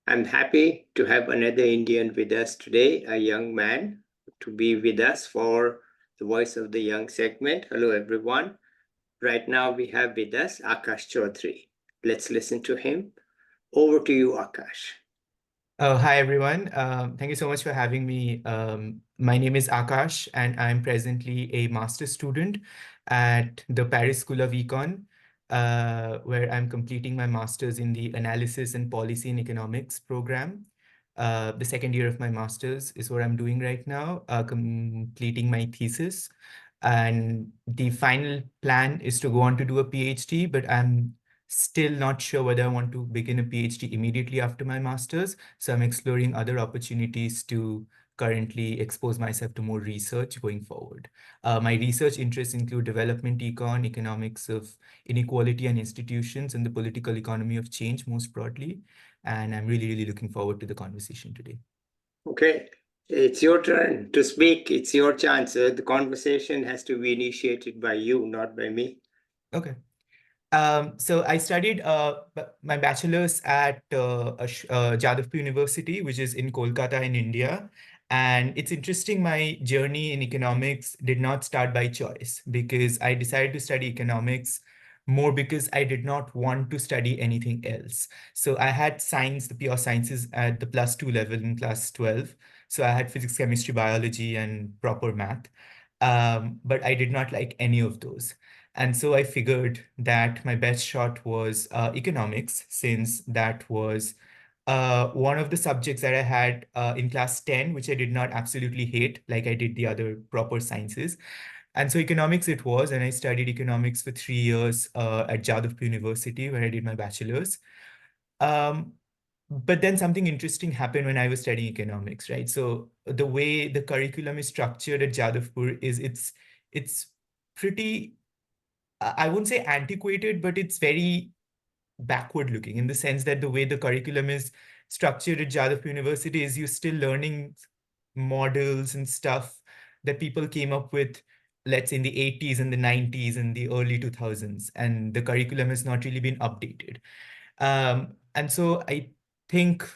I'm happy to have another Indian with us today, a young man, to be with us for the Voice of the Young segment. Hello, everyone. Right now, we have with us Akash Chowdhury. Let's listen to him. Over to you, Akash. Hi, everyone. Thank you so much for having me. My name is Akash, and I'm presently a master's student at the Paris School of Econ, where I'm completing my master's in the Analysis and Policy in Economics program. The second year of my master's is what I'm doing right now, completing my thesis. And the final plan is to go on to do a PhD, but I'm still not sure whether I want to begin a PhD immediately after my master's. So I'm exploring other opportunities to currently expose myself to more research going forward. My research interests include development econ, economics of inequality and institutions, and the political economy of change most broadly. And I'm really looking forward to the conversation today. Okay, it's your turn to speak. It's your chance. The conversation has to be initiated by you, not by me. Okay. So I studied my bachelor's at Jadavpur University, which is in Kolkata in India. And it's interesting, my journey in economics did not start by choice because I decided to study economics more because I did not want to study anything else. So I had science, the pure sciences at the +2 level in class 12. So I had physics, chemistry, biology, and proper math. But I did not like any of those. And so I figured that my best shot was economics, since that was one of the subjects that I had in class 10, which I did not absolutely hate, like I did the other proper sciences. And so economics it was, and I studied economics for 3 years at Jadavpur University, where I did my bachelor's. Um, but then something interesting happened when I was studying economics, right? So the way the curriculum is structured at Jadavpur is it's pretty, I wouldn't say antiquated, but it's very backward looking in the sense that the way the curriculum is structured at Jadavpur University is you're still learning models and stuff that people came up with, let's say in the 80s and the 90s and the early 2000s, and the curriculum has not really been updated. And so I think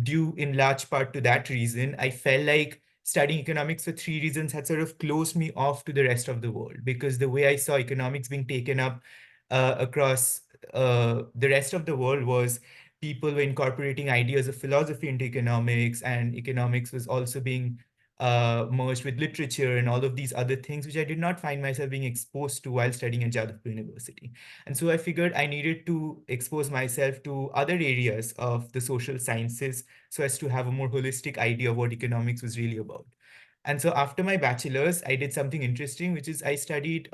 due in large part to that reason, I felt like studying economics for 3 reasons had sort of closed me off to the rest of the world, because the way I saw economics being taken up across the rest of the world was people were incorporating ideas of philosophy into economics, and economics was also being merged with literature and all of these other things, which I did not find myself being exposed to while studying at Jadavpur University. And so I figured I needed to expose myself to other areas of the social sciences so as to have a more holistic idea of what economics was really about. And so after my bachelor's, I did something interesting, which is I studied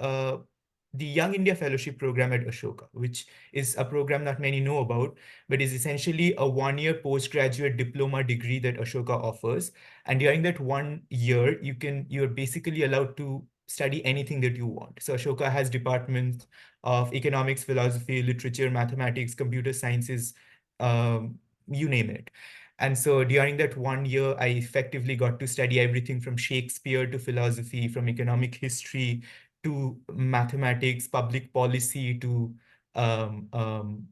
the Young India Fellowship program at Ashoka, which is a program not many know about, but is essentially a 1 year postgraduate diploma degree that Ashoka offers. And during that 1 year, you're basically allowed to study anything that you want. So Ashoka has departments of economics, philosophy, literature, mathematics, computer sciences, you name it. And so during that 1 year, I effectively got to study everything from Shakespeare to philosophy, from economic history to mathematics, public policy to um, um,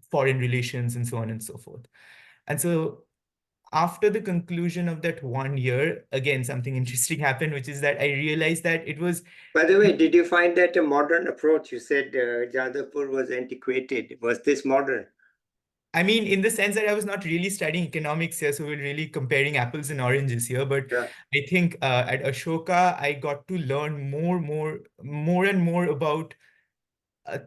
foreign relations, and so on and so forth. And so after the conclusion of that 1 year, again, something interesting happened, which is that I realized that it was. By the way, did you find that a modern approach? You said Jadavpur was antiquated. Was this modern? I mean, in the sense that I was not really studying economics here, so we're really comparing apples and oranges here. But Yeah. I think at Ashoka, I got to learn more and more about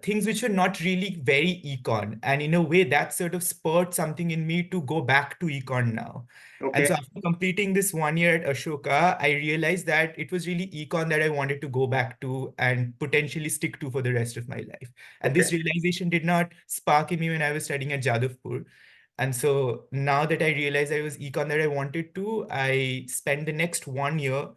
things which were not really very econ. And in a way, that sort of spurred something in me to go back to econ now. And so Okay. after completing this 1 year at Ashoka, I realized that it was really econ that I wanted to go back to and potentially stick to for the rest of my life. And this Okay. realization did not spark in me when I was studying at Jadavpur. And so now that I realized I was econ that I wanted to, I spent the next 1 year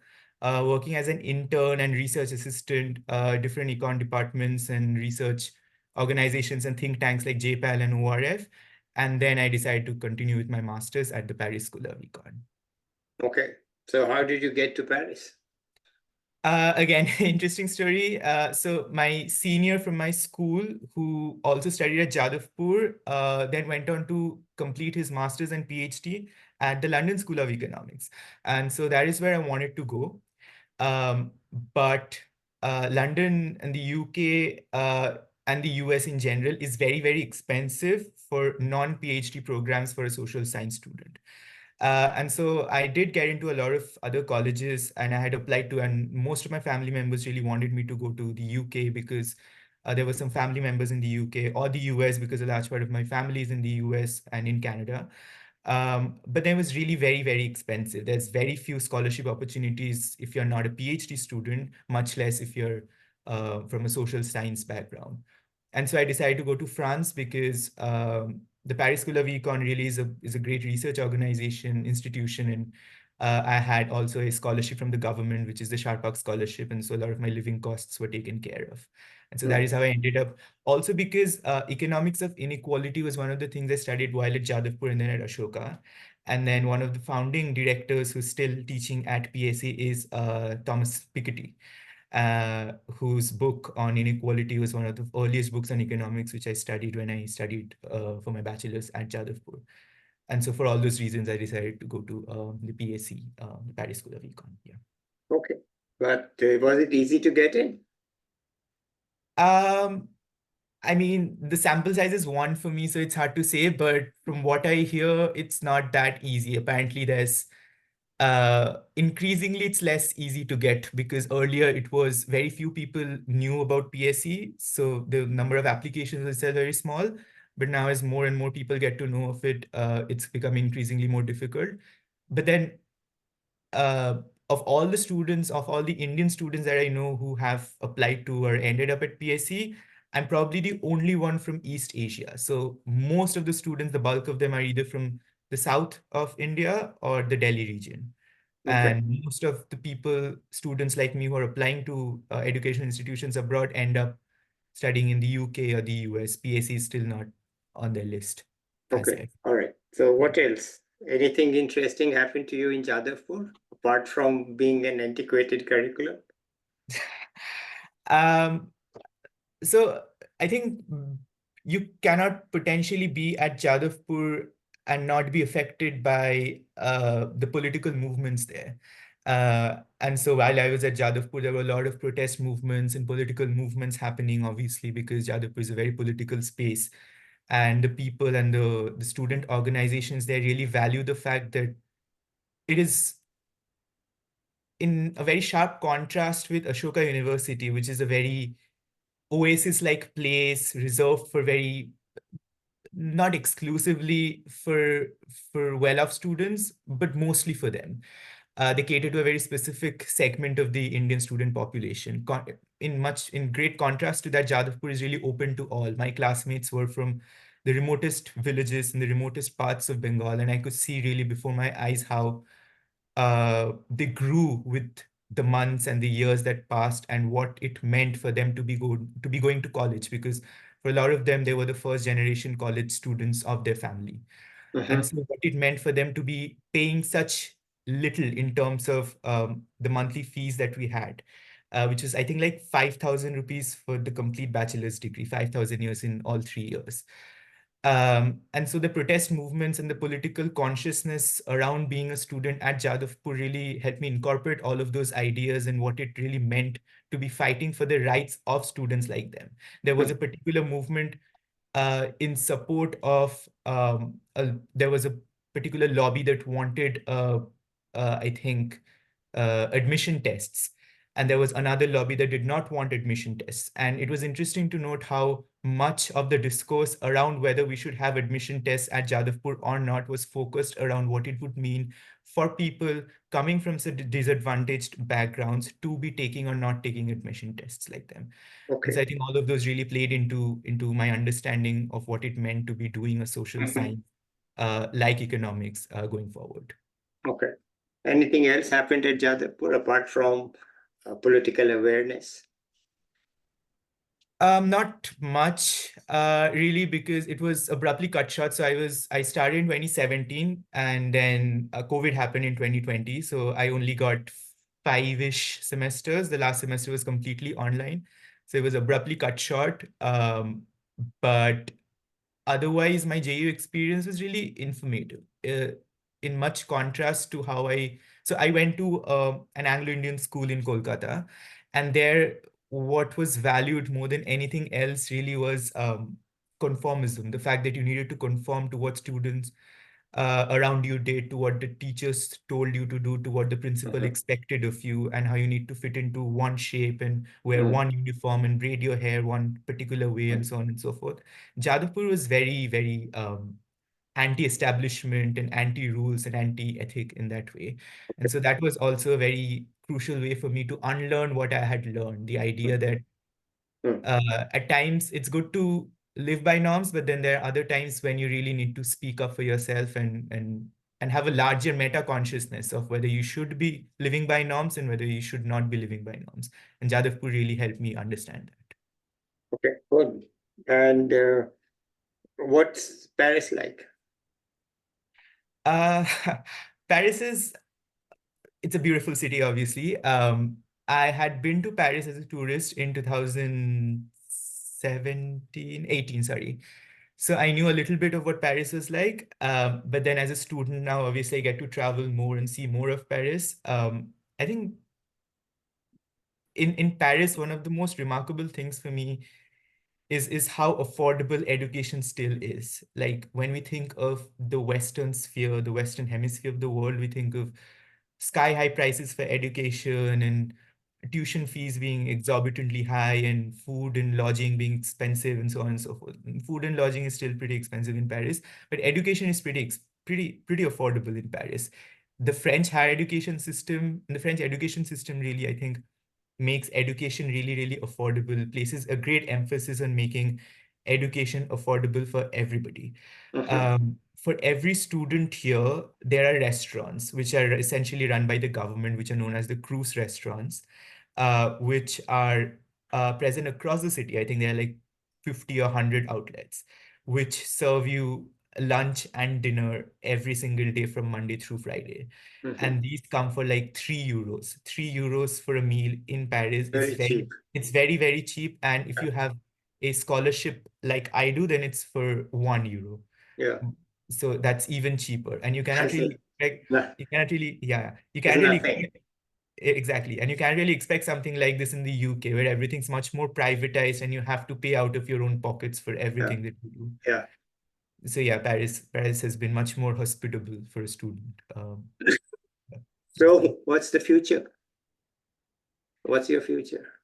working as an intern and research assistant, different econ departments and research organizations and think tanks like JPAL and ORF. And then I decided to continue with my master's at the Paris School of Econ. Okay. So how did you get to Paris? Again, interesting story. So my senior from my school, who also studied at Jadavpur, then went on to complete his master's and PhD at the London School of Economics. And so that is where I wanted to go. Um, but London and the UK and the US in general is very, very expensive for non-PhD programs for a social science student. And so I did get into a lot of other colleges and I had applied to, and most of my family members really wanted me to go to the UK because there were some family members in the UK or the US because a large part of my family is in the US and in Canada. But then it was really very, very expensive. There's very few scholarship opportunities if you're not a PhD student, much less if you're from a social science background. And so I decided to go to France because the Paris School of Econ really is a great research organization, institution. And I had also a scholarship from the government, which is the Charpak scholarship. And so a lot of my living costs were taken care of. And so that is how I ended up. Also because economics of inequality was one of the things I studied while at Jadavpur and then at Ashoka. And then one of the founding directors who's still teaching at PSA is Thomas Piketty, whose book on inequality was one of the earliest books on economics, which I studied when I studied for my bachelor's at Jadavpur. And so for all those reasons, I decided to go to the PSC, the Paris School of Econ. Yeah. Okay. But was it easy to get in? Um, I mean, the sample size is one for me, so it's hard to say, but from what I hear, it's not that easy. Apparently, there's increasingly it's less easy to get because earlier it was very few people knew about PSE, so the number of applications was still very small. But now, as more and more people get to know of it, it's becoming increasingly more difficult. But then uh, of all the students, of all the Indian students that I know who have applied to or ended up at PSC, I'm probably the only one from East Asia. So most of the students, the bulk of them are either from the south of India or the Delhi region. Okay. And most of the people, students like me who are applying to educational institutions abroad end up studying in the UK or the US. PSC is still not on their list as Okay. yet. All right. So Yeah. what else? Anything interesting happened to you in Jadavpur apart from being an antiquated curriculum? Um, So I think you cannot potentially be at Jadavpur and not be affected by the political movements there. And so while I was at Jadavpur, there were a lot of protest movements and political movements happening, obviously, because Jadavpur is a very political space. And the people and the student organizations, they really value the fact that it is in a very sharp contrast with Ashoka University, which is a very oasis-like place reserved for very not exclusively for well-off students, but mostly for them. They cater to a very specific segment of the Indian student population. In great contrast to that, Jadavpur is really open to all. My classmates were from the remotest villages in the remotest parts of Bengal, and I could see really before my eyes how they grew with the months and the years that passed and what it meant for them to be going to college, because for a lot of them they were the first generation college students of their family. And Mhm. so what it meant for them to be paying such little in terms of the monthly fees that we had, which was I think like 5,000 rupees for the complete bachelor's degree, 5,000 years in all 3 years. And so the protest movements and the political consciousness around being a student at Jadavpur really helped me incorporate all of those ideas and what it really meant to be fighting for the rights of students like them. There was a particular movement in support of, there was a particular lobby that wanted, I think, admission tests. And there was another lobby that did not want admission tests. And it was interesting to note how much of the discourse around whether we should have admission tests at Jadavpur or not was focused around what it would mean for people coming from such disadvantaged backgrounds to be taking or not taking admission tests like them. And so Okay. I think all of those really played into my understanding of what it meant to be doing a social science like economics going forward. Okay. Anything else happened at Jadavpur apart from political awareness? Not much, really, because it was abruptly cut short. So I started in 2017 and then COVID happened in 2020. So I only got 5-ish semesters. The last semester was completely online, so it was abruptly cut short. But otherwise, my JU experience was really informative. In much contrast to how so I went to an Anglo-Indian school in Kolkata, and there, what was valued more than anything else really was conformism. The fact that you needed to conform to what students around you did, to what the teachers told you to do, to what the principal Mhm. expected of you, and how you need to fit into one shape and wear Mm. one uniform and braid your hair one particular way, and so on and so forth. Jadavpur was very, very anti-establishment and anti-rules and anti-ethic in that way. And so that was also a very crucial way for me to unlearn what I had learned. The idea that Mm. at times it's good to live by norms, but then there are other times when you really need to speak up for yourself and have a larger meta consciousness of whether you should be living by norms and whether you should not be living by norms. And Jadavpur really helped me understand that. Okay, good. And what's Paris like? Uh, Paris is it's a beautiful city, obviously. I had been to Paris as a tourist in 2017, 18, sorry. So I knew a little bit of what Paris was like. But then as a student now, obviously I get to travel more and see more of Paris. I think in Paris, one of the most remarkable things for me is how affordable education still is. Like when we think of the Western sphere, the Western hemisphere of the world, we think of sky high prices for education and tuition fees being exorbitantly high and food and lodging being expensive and so on and so forth. And food and lodging is still pretty expensive in Paris, but education is pretty affordable in Paris. The French education system really, I think, makes education really, really affordable, places a great emphasis on making education affordable for everybody. Mhm. For every student here, there are restaurants which are essentially run by the government, which are known as the cruise restaurants, which are present across the city. I think there are like 50 or 100 outlets, which serve you lunch and dinner every single day from Monday through Friday. Mhm. And these come for like 3 euros. 3 euros for a meal in Paris is Very cheap. it's very, very cheap. And if you have a scholarship like I do, then it's for 1 euro. Yeah. So that's even cheaper. And No, you it's can't really nothing. expect exactly. And you can't really expect something like this in the UK, where everything's much more privatized and you have to pay out of your own pockets for Yeah. everything that you do. Yeah. So yeah, Paris has been much more hospitable for a student. So what's the future? What's your future?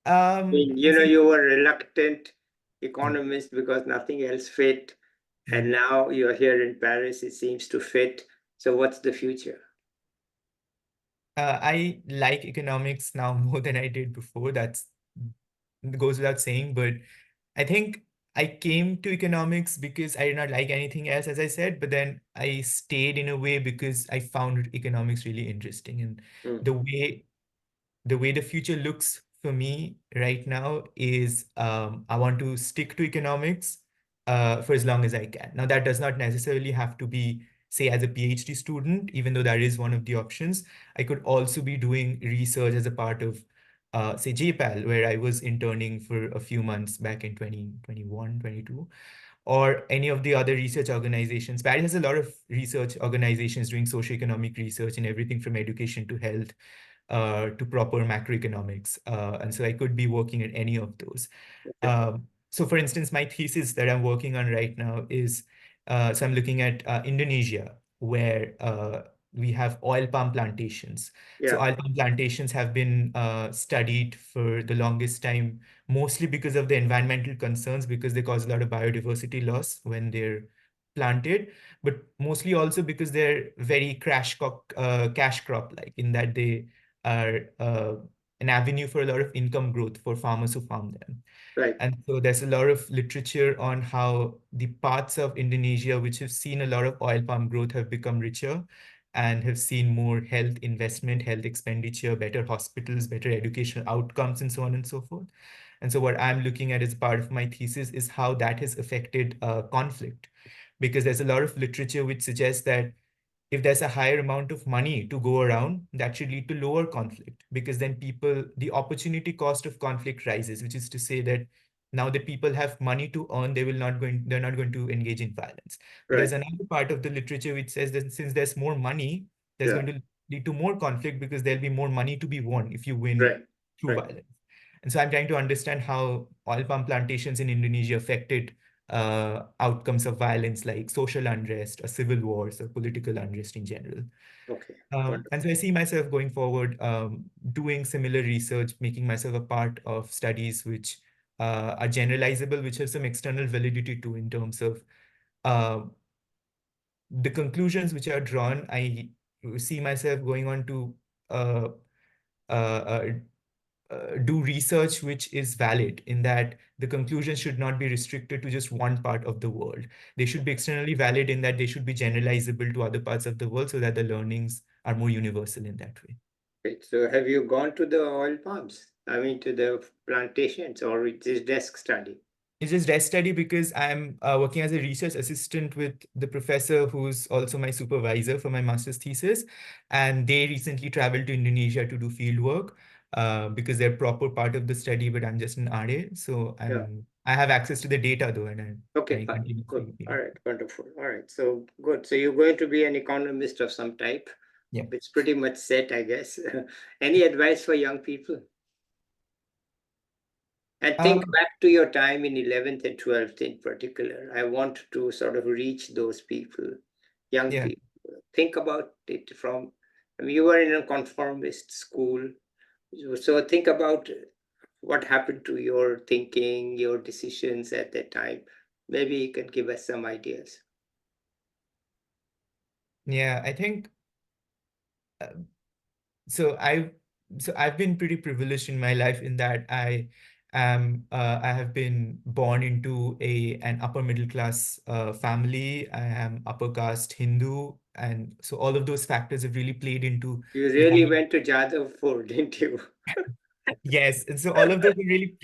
I mean, I think, you were reluctant economist because nothing else fit, and mm, now you're here in Paris, it seems to fit. So what's the future? I like economics now more than I did before. That's goes without saying, but I think I came to economics because I did not like anything else, as I said, but then I stayed in a way because I found economics really interesting. And Mm. the way the future looks for me right now is I want to stick to economics for as long as I can. Now, that does not necessarily have to be, say, as a PhD student, even though that is one of the options. I could also be doing research as a part of, say, JPAL, where I was interning for a few months back in 2021, 22, or any of the other research organizations. Paris has a lot of research organizations doing socioeconomic research and everything from education to health to proper macroeconomics. And so I could be working at any of those. So for instance, my thesis that I'm working on right now is, so I'm looking at Indonesia, where we have oil palm plantations. So Yeah. oil palm plantations have been studied for the longest time, mostly because of the environmental concerns, because they cause a lot of biodiversity loss when they're planted, but mostly also because they're very cash crop like, in that they are an avenue for a lot of income growth for farmers who farm them. Right. And so there's a lot of literature on how the parts of Indonesia which have seen a lot of oil palm growth have become richer and have seen more health investment, health expenditure, better hospitals, better educational outcomes, and so on and so forth. And so what I'm looking at as part of my thesis is how that has affected conflict, because there's a lot of literature which suggests that if there's a higher amount of money to go around, that should lead to lower conflict, because then the opportunity cost of conflict rises, which is to say that now that people have money to earn, they're not going to engage in violence. But Right. there's another part of the literature which says that since there's more money, there's Yeah. going to lead to more conflict because there'll be more money to be won if you win Right. through Right. violence. And so I'm trying to understand how oil palm plantations in Indonesia affected outcomes of violence like social unrest or civil wars or political unrest in general. Okay. And Wonderful. so I see myself going forward, doing similar research, making myself a part of studies which are generalizable, which have some external validity too in terms of uh, the conclusions which are drawn. I see myself going on to uh, uh, uh, do research which is valid, in that the conclusions should not be restricted to just one part of the world. They should be externally valid in that they should be generalizable to other parts of the world so that the learnings are more universal in that way. Great. So have you gone to the oil palms? I mean, to the plantations, or it is desk study? It's just desk study because I'm working as a research assistant with the professor who's also my supervisor for my master's thesis. And they recently traveled to Indonesia to do field work because they're proper part of the study, but I'm just an RA. So Yeah. I have access to the data though, and Okay, I fine. Good. continuously, All right. Wonderful. All right. So good. So you're going to be an economist of some type. yeah. It's pretty much set, I guess. Any advice for young people? And think Um, back to your time in 11th and 12th in particular. I want to sort of reach those people, young yeah. people. Think about it from, I mean, you were in a conformist school. So think about what happened to your thinking, your decisions at that time. Maybe you can give us some ideas. Yeah, I think uh, so. I've been pretty privileged in my life in that I have been born into an upper middle class family. I am upper caste Hindu, and so all of those factors have really played into You the really kind of went to Jadavpur, didn't you? yes, and so all of those have really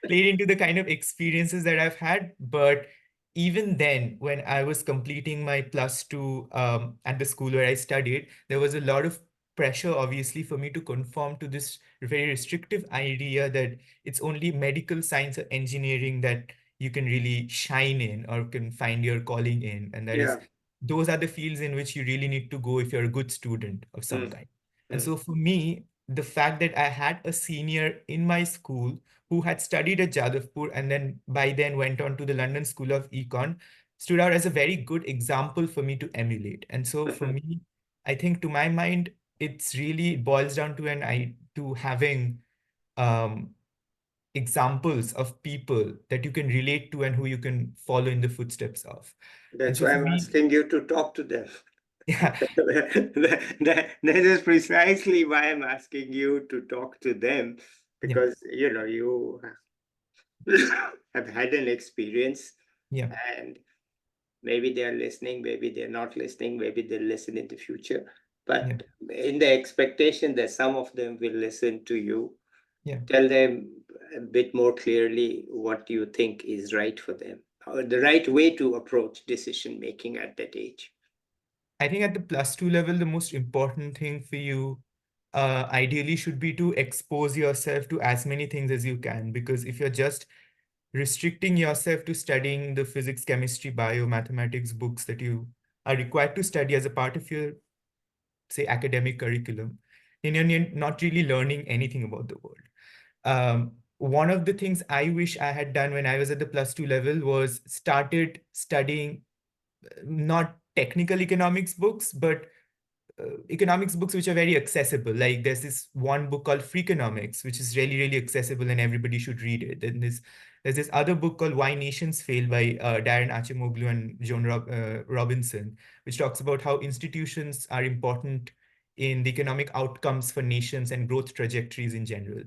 played into the kind of experiences that I've had. But even then, when I was completing my plus two at the school where I studied, there was a lot of pressure, obviously, for me to conform to this very restrictive idea that it's only medical science or engineering that you can really shine in or can find your calling in. And that is, Yeah. those are the fields in which you really need to go if you're a good student of some Mm, kind. And mm, so for me, the fact that I had a senior in my school who had studied at Jadavpur and then by then went on to the London School of Econ stood out as a very good example for me to emulate. And so for mhm. me, I think to my mind, it's really boils down to to having um, examples of people that you can relate to and who you can follow in the footsteps of. And That's so why for I'm me, asking you to talk to them. yeah, That is precisely why I'm asking you to talk to them, yeah, because you have had an experience, yeah, and maybe they are listening, maybe they're not listening, maybe they'll listen in the future. yeah, But in the expectation that some of them will listen to you, yeah. tell them a bit more clearly what you think is right for them, or the right way to approach decision making at that age. I think at the plus two level, the most important thing for you ideally should be to expose yourself to as many things as you can. Because if you're just restricting yourself to studying the physics, chemistry, bio, mathematics books that you are required to study as a part of your, say, academic curriculum, then you're not really learning anything about the world. One of the things I wish I had done when I was at the plus two level was started studying not technical economics books, but economics books which are very accessible. Like there's this one book called Freakonomics, which is really, really accessible and everybody should read it. And there's this other book called Why Nations Fail by Darren Acemoglu and Robinson, which talks about how institutions are important in the economic outcomes for nations and growth trajectories in general.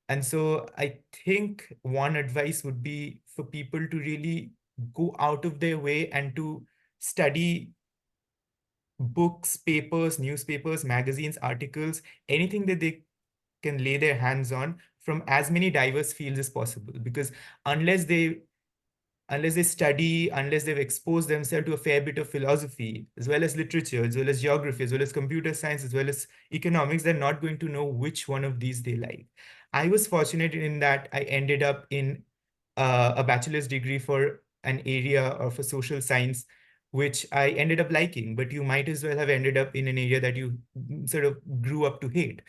And so I think one advice would be for people to really go out of their way and to study books, papers, newspapers, magazines, articles, anything that they can lay their hands on from as many diverse fields as possible. Because unless they unless they study, unless they've exposed themselves to a fair bit of philosophy, as well as literature, as well as geography, as well as computer science, as well as economics, they're not going to know which one of these they like. I was fortunate in that I ended up in a bachelor's degree for an area of a social science, which I ended up liking, but you might as well have ended up in an area that you sort of grew up to hate.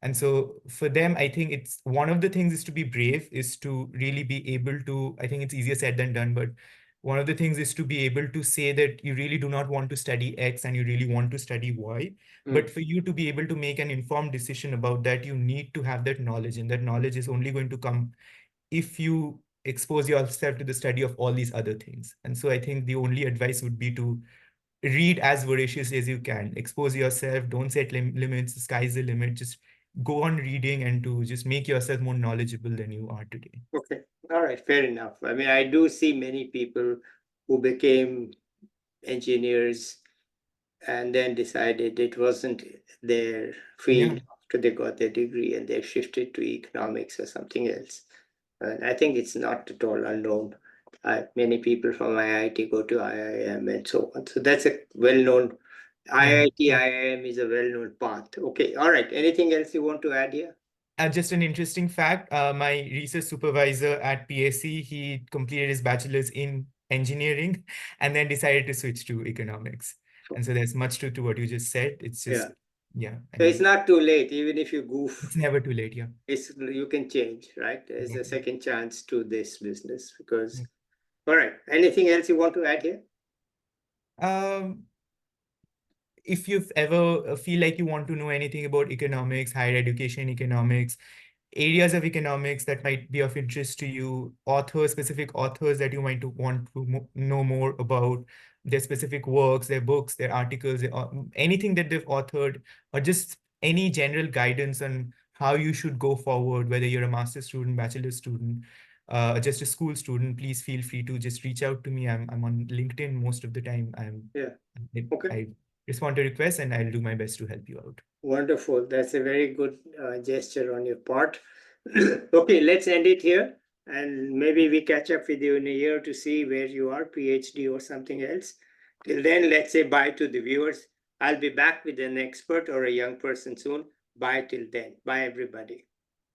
And so for them, I think it's one of the things is to be brave, is to really be able to, I think it's easier said than done, but one of the things is to be able to say that you really do not want to study X and you really want to study Y. But for you to be able to make an informed decision about that, you need to have that knowledge. And that knowledge is only going to come if you expose yourself to the study of all these other things. And so I think the only advice would be to read as voraciously as you can, expose yourself, don't set limits, the sky's the limit, just go on reading and to just make yourself more knowledgeable than you are today. Okay, all right, fair enough. I mean, I do see many people who became engineers and then decided it wasn't their field after they got their degree, and they shifted to economics or something else. And I think it's not at all unknown. Many people from IIT go to IIM and so on. So that's a well-known, IIT, IIM is a well-known path. Okay, all right. Anything else you want to add here? Just an interesting fact, my research supervisor at PSC, he completed his bachelor's in engineering and then decided to switch to economics. And so there's much to what you just said. It's just, yeah. So it's not too late, even if you goof. It's never too late, yeah. You can change, right? There's a second chance to this business because, all right. Anything else you want to add here? If you've ever feel like you want to know anything about economics, higher education economics, areas of economics that might be of interest to you, authors, specific authors that you might want to know more about, their specific works, their books, their articles, anything that they've authored, or just any general guidance on how you should go forward, whether you're a master's student, bachelor student, just a school student, please feel free to just reach out to me. I'm on LinkedIn most of the time. I respond to requests and I'll do my best to help you out. Wonderful. That's a very good gesture on your part. Okay, let's end it here. And maybe we catch up with you in a year to see where you are, PhD or something else. Till then, let's say bye to the viewers. I'll be back with an expert or a young person soon. Bye till then. Bye, everybody.